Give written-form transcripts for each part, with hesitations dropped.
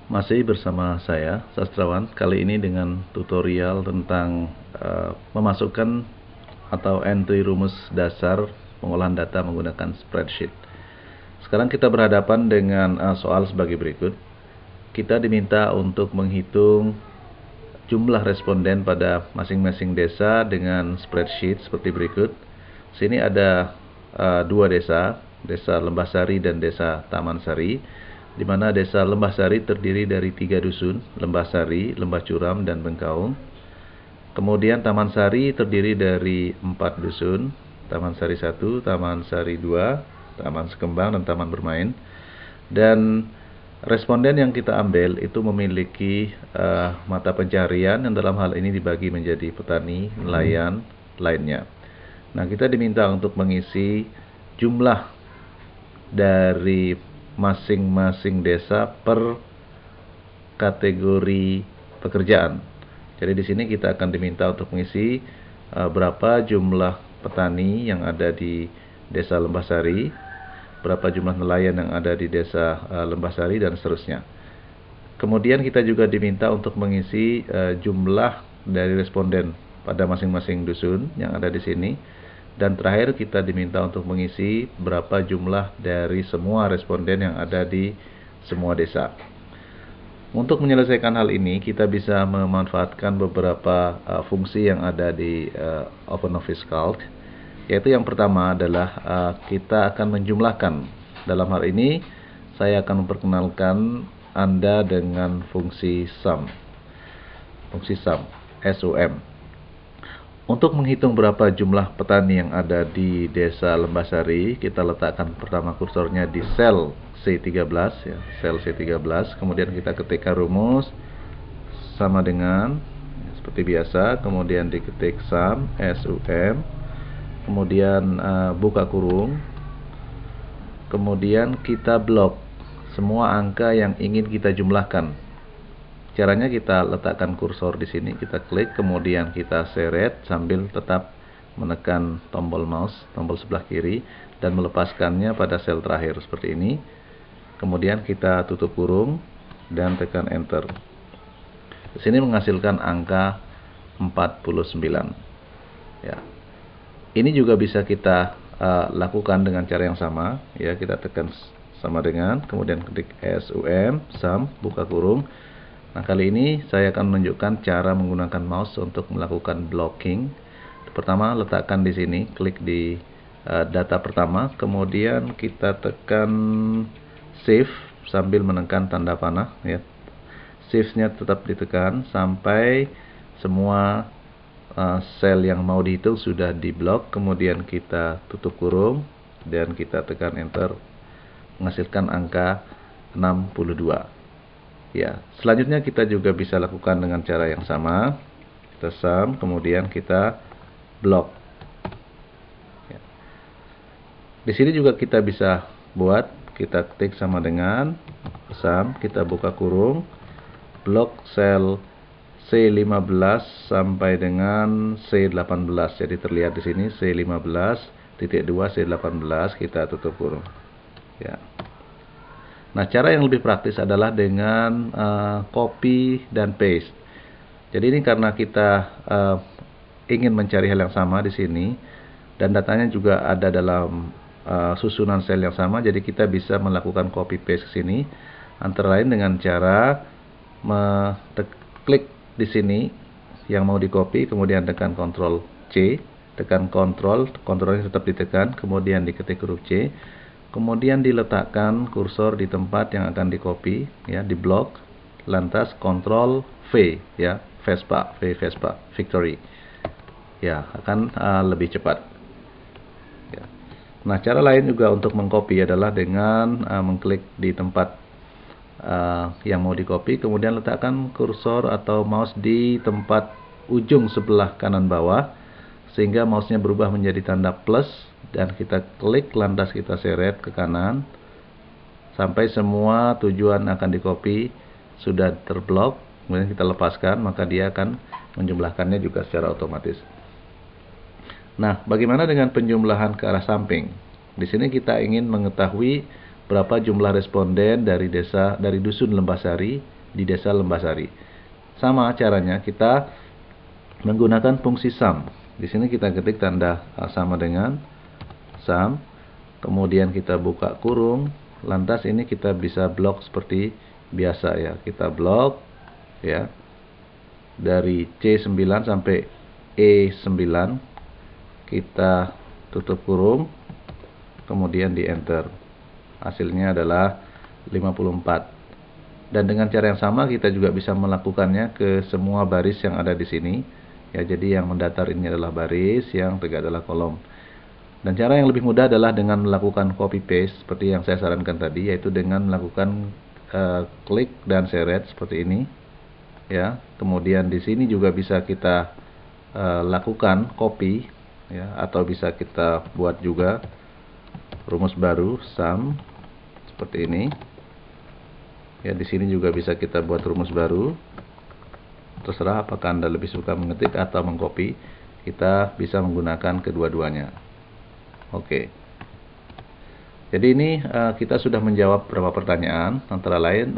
Masih bersama saya, Sastrawan, kali ini dengan tutorial tentang memasukkan atau entry rumus dasar pengolahan data menggunakan spreadsheet. Sekarang kita berhadapan dengan soal sebagai berikut. Kita diminta untuk menghitung jumlah responden pada masing-masing desa dengan spreadsheet seperti berikut. Sini ada dua desa, Desa Lembahsari dan Desa Taman Sari, di mana Desa Lembahsari terdiri dari 3 dusun, Lembahsari, Lembah Curam, dan Bengkaung. Kemudian Taman Sari terdiri dari 4 dusun, Taman Sari 1, Taman Sari 2, Taman Sekembang, dan Taman Bermain. Dan responden yang kita ambil itu memiliki mata pencarian yang dalam hal ini dibagi menjadi petani, nelayan, lainnya. Nah, kita diminta untuk mengisi jumlah dari masing-masing desa per kategori pekerjaan. Jadi di sini kita akan diminta untuk mengisi berapa jumlah petani yang ada di Desa Lembahsari, berapa jumlah nelayan yang ada di Desa Lembahsari, dan seterusnya. Kemudian kita juga diminta untuk mengisi jumlah dari responden pada masing-masing dusun yang ada di sini. Dan terakhir kita diminta untuk mengisi berapa jumlah dari semua responden yang ada di semua desa. Untuk menyelesaikan hal ini, kita bisa memanfaatkan beberapa fungsi yang ada di OpenOffice Calc. Yaitu yang pertama adalah kita akan menjumlahkan. Dalam hal ini, saya akan memperkenalkan Anda dengan fungsi sum. Fungsi sum, SUM. Untuk menghitung berapa jumlah petani yang ada di Desa Lembahsari, kita letakkan pertama kursornya di sel C13, ya, sel C13. Kemudian kita ketikkan rumus sama dengan seperti biasa. Kemudian diketik sum, SUM. Kemudian buka kurung. Kemudian kita blok semua angka yang ingin kita jumlahkan. Caranya kita letakkan kursor di sini, kita klik, kemudian kita seret sambil tetap menekan tombol mouse, tombol sebelah kiri, dan melepaskannya pada sel terakhir seperti ini. Kemudian kita tutup kurung dan tekan enter. Di sini menghasilkan angka 49. Ya. Ini juga bisa kita lakukan dengan cara yang sama. Ya, kita tekan sama dengan, kemudian klik SUM, sum, buka kurung. Nah, kali ini saya akan menunjukkan cara menggunakan mouse untuk melakukan blocking. Pertama, letakkan di sini, klik di data pertama, kemudian kita tekan shift sambil menekan tanda panah, ya. Shift-nya tetap ditekan sampai semua sel yang mau dihitung sudah diblok. Kemudian kita tutup kurung dan kita tekan enter, menghasilkan angka 62. Ya, selanjutnya kita juga bisa lakukan dengan cara yang sama. Kita sum, kemudian kita blok. Ya. Di sini juga kita bisa buat, kita ketik sama dengan sum, kita buka kurung, blok sel C15 sampai dengan C18. Jadi terlihat di sini C15.2 C18, kita tutup kurung. Ya. Nah, cara yang lebih praktis adalah dengan copy dan paste. Jadi ini karena kita ingin mencari hal yang sama di sini dan datanya juga ada dalam susunan sel yang sama, jadi kita bisa melakukan copy paste ke sini antara lain dengan cara klik di sini yang mau di copy, kemudian tekan Ctrl C, tekan kontrolnya tetap ditekan, kemudian diketik huruf C. Kemudian diletakkan kursor di tempat yang akan di copy, ya, di blok, lantas Ctrl V, ya, Vespa, Victory, ya, akan lebih cepat. Ya. Nah, cara lain juga untuk mengcopy adalah dengan mengklik di tempat yang mau di copy, kemudian letakkan kursor atau mouse di tempat ujung sebelah kanan bawah, sehingga mouse-nya berubah menjadi tanda plus, dan kita klik, lantas kita seret ke kanan sampai semua tujuan akan di copy sudah terblok. Kemudian kita lepaskan, maka dia akan menjumlahkannya juga secara otomatis. Nah, bagaimana dengan penjumlahan ke arah samping? Di sini kita ingin mengetahui berapa jumlah responden dari dusun Lembahsari di Desa Lembasari. Sama caranya kita menggunakan fungsi sum. Di sini kita ketik tanda sama dengan sum, kemudian kita buka kurung, lantas ini kita bisa blok seperti biasa ya. Kita blok ya dari C9 sampai E9, kita tutup kurung, kemudian di enter. Hasilnya adalah 54. Dan dengan cara yang sama kita juga bisa melakukannya ke semua baris yang ada di sini. Ya, jadi yang mendatar ini adalah baris, yang tegak adalah kolom. Dan cara yang lebih mudah adalah dengan melakukan copy paste seperti yang saya sarankan tadi, yaitu dengan melakukan klik dan seret seperti ini. Ya, kemudian di sini juga bisa kita lakukan copy, ya, atau bisa kita buat juga rumus baru sum seperti ini. Ya, di sini juga bisa kita buat rumus baru. Terserah apakah Anda lebih suka mengetik atau mengcopy. Kita bisa menggunakan kedua-duanya. Oke. Jadi ini kita sudah menjawab beberapa pertanyaan, antara lain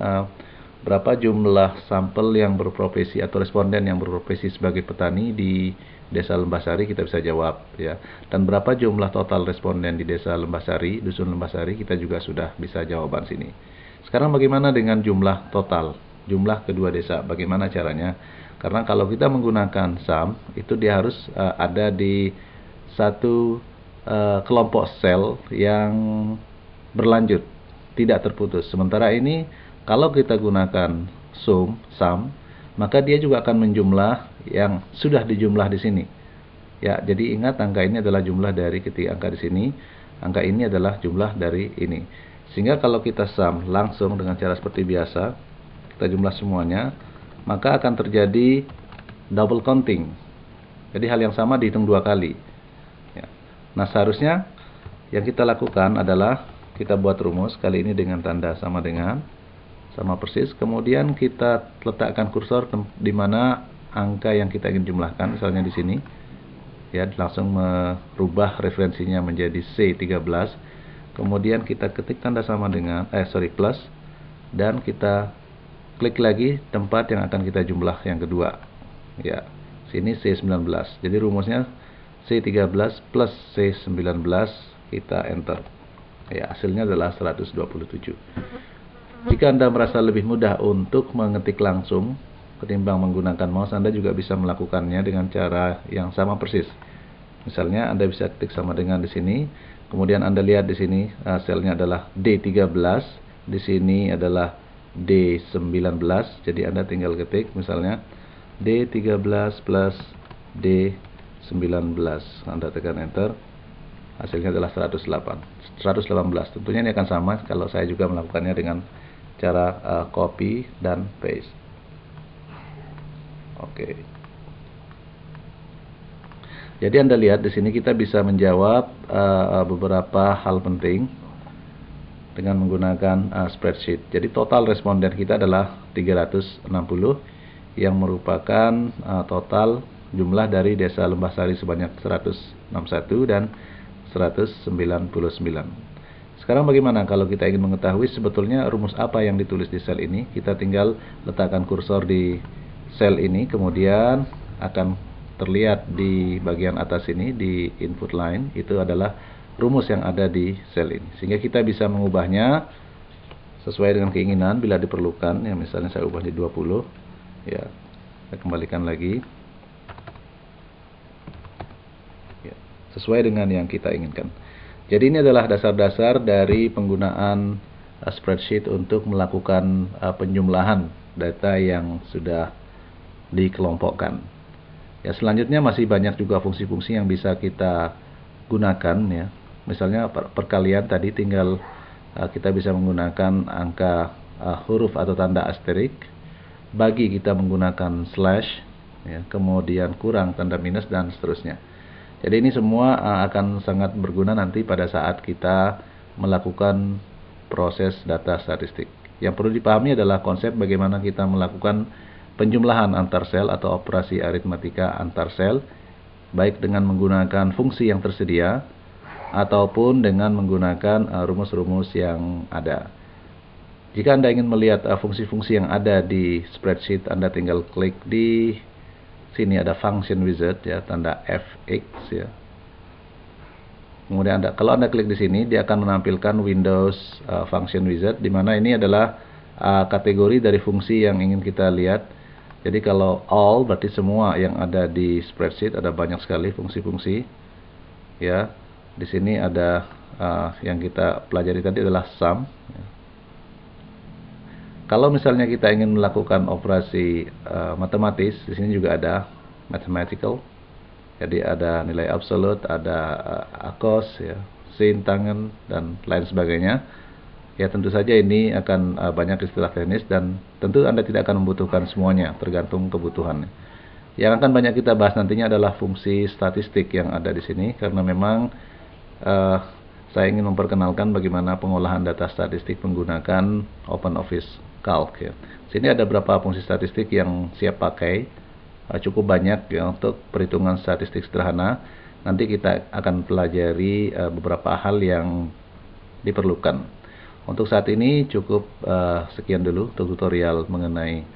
berapa jumlah sampel yang berprofesi atau responden yang berprofesi sebagai petani di Desa Lembasari, kita bisa jawab ya. Dan berapa jumlah total responden di Desa Lembasari, Dusun Lembasari, kita juga sudah bisa jawaban sini. Sekarang bagaimana dengan jumlah total, jumlah kedua desa, bagaimana caranya? Karena kalau kita menggunakan sum, itu dia harus ada di satu kelompok sel yang berlanjut, tidak terputus. Sementara ini kalau kita gunakan sum, maka dia juga akan menjumlah yang sudah dijumlah di sini. Ya, jadi ingat angka ini adalah jumlah dari ketika angka di sini, angka ini adalah jumlah dari ini. Sehingga kalau kita sum langsung dengan cara seperti biasa, kita jumlah semuanya, maka akan terjadi double counting. Jadi hal yang sama dihitung dua kali. Ya. Nah, seharusnya yang kita lakukan adalah kita buat rumus kali ini dengan tanda sama dengan, sama persis. Kemudian kita letakkan kursor di mana angka yang kita ingin jumlahkan, misalnya di sini. Ya, langsung merubah referensinya menjadi C13. Kemudian kita ketik tanda sama dengan plus, dan kita klik lagi tempat yang akan kita jumlah yang kedua. Ya, sini C19. Jadi rumusnya C13 plus C19, kita enter. Ya, hasilnya adalah 127. Jika Anda merasa lebih mudah untuk mengetik langsung ketimbang menggunakan mouse, Anda juga bisa melakukannya dengan cara yang sama persis. Misalnya Anda bisa ketik sama dengan di sini, kemudian Anda lihat di sini selnya adalah D13, di sini adalah D19. Jadi Anda tinggal ketik misalnya D13 plus D19. Anda tekan enter. Hasilnya adalah 118. Tentunya ini akan sama kalau saya juga melakukannya dengan cara copy dan paste. Oke. Jadi Anda lihat di sini kita bisa menjawab beberapa hal penting dengan menggunakan spreadsheet. Jadi total responden kita adalah 360, yang merupakan total jumlah dari Desa Lembasari sebanyak 161 dan 199. Sekarang bagaimana kalau kita ingin mengetahui sebetulnya rumus apa yang ditulis di sel ini? Kita tinggal letakkan kursor di sel ini, kemudian akan terlihat di bagian atas ini di input line, itu adalah rumus yang ada di sel ini. Sehingga kita bisa mengubahnya sesuai dengan keinginan bila diperlukan. Ya, misalnya saya ubah di 20. Ya, saya kembalikan lagi. Ya, sesuai dengan yang kita inginkan. Jadi ini adalah dasar-dasar dari penggunaan spreadsheet untuk melakukan penjumlahan data yang sudah dikelompokkan. Ya, selanjutnya masih banyak juga fungsi-fungsi yang bisa kita gunakan ya. Misalnya perkalian tadi tinggal kita bisa menggunakan angka huruf atau tanda asterik. Bagi kita menggunakan slash ya, kemudian kurang tanda minus dan seterusnya. Jadi ini semua akan sangat berguna nanti pada saat kita melakukan proses data statistik. Yang perlu dipahami adalah konsep bagaimana kita melakukan penjumlahan antar sel atau operasi aritmatika antar sel, baik dengan menggunakan fungsi yang tersedia ataupun dengan menggunakan rumus-rumus yang ada. Jika Anda ingin melihat fungsi-fungsi yang ada di spreadsheet, Anda tinggal klik di sini, ada function wizard ya, tanda FX ya. Kemudian kalau Anda klik di sini, dia akan menampilkan Windows function wizard, di mana ini adalah kategori dari fungsi yang ingin kita lihat. Jadi kalau all berarti semua yang ada di spreadsheet, ada banyak sekali fungsi-fungsi ya. Di sini ada yang kita pelajari tadi adalah sum ya. Kalau misalnya kita ingin melakukan operasi matematis, di sini juga ada mathematical. Jadi ada nilai absolut, ada akos, ya, sin, tangen, dan lain sebagainya. Ya tentu saja ini akan banyak istilah teknis dan tentu Anda tidak akan membutuhkan semuanya, tergantung kebutuhannya. Yang akan banyak kita bahas nantinya adalah fungsi statistik yang ada di sini, karena memang saya ingin memperkenalkan bagaimana pengolahan data statistik menggunakan OpenOffice Calc ya. Sini ada beberapa fungsi statistik yang siap pakai, cukup banyak ya untuk perhitungan statistik sederhana. Nanti kita akan pelajari beberapa hal yang diperlukan. Untuk saat ini cukup sekian dulu untuk tutorial mengenai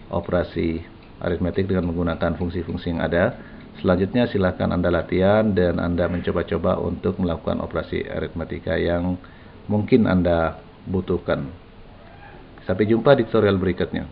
operasi aritmetik dengan menggunakan fungsi-fungsi yang ada. Selanjutnya silakan Anda latihan dan Anda mencoba-coba untuk melakukan operasi aritmetika yang mungkin Anda butuhkan. Sampai jumpa di tutorial berikutnya.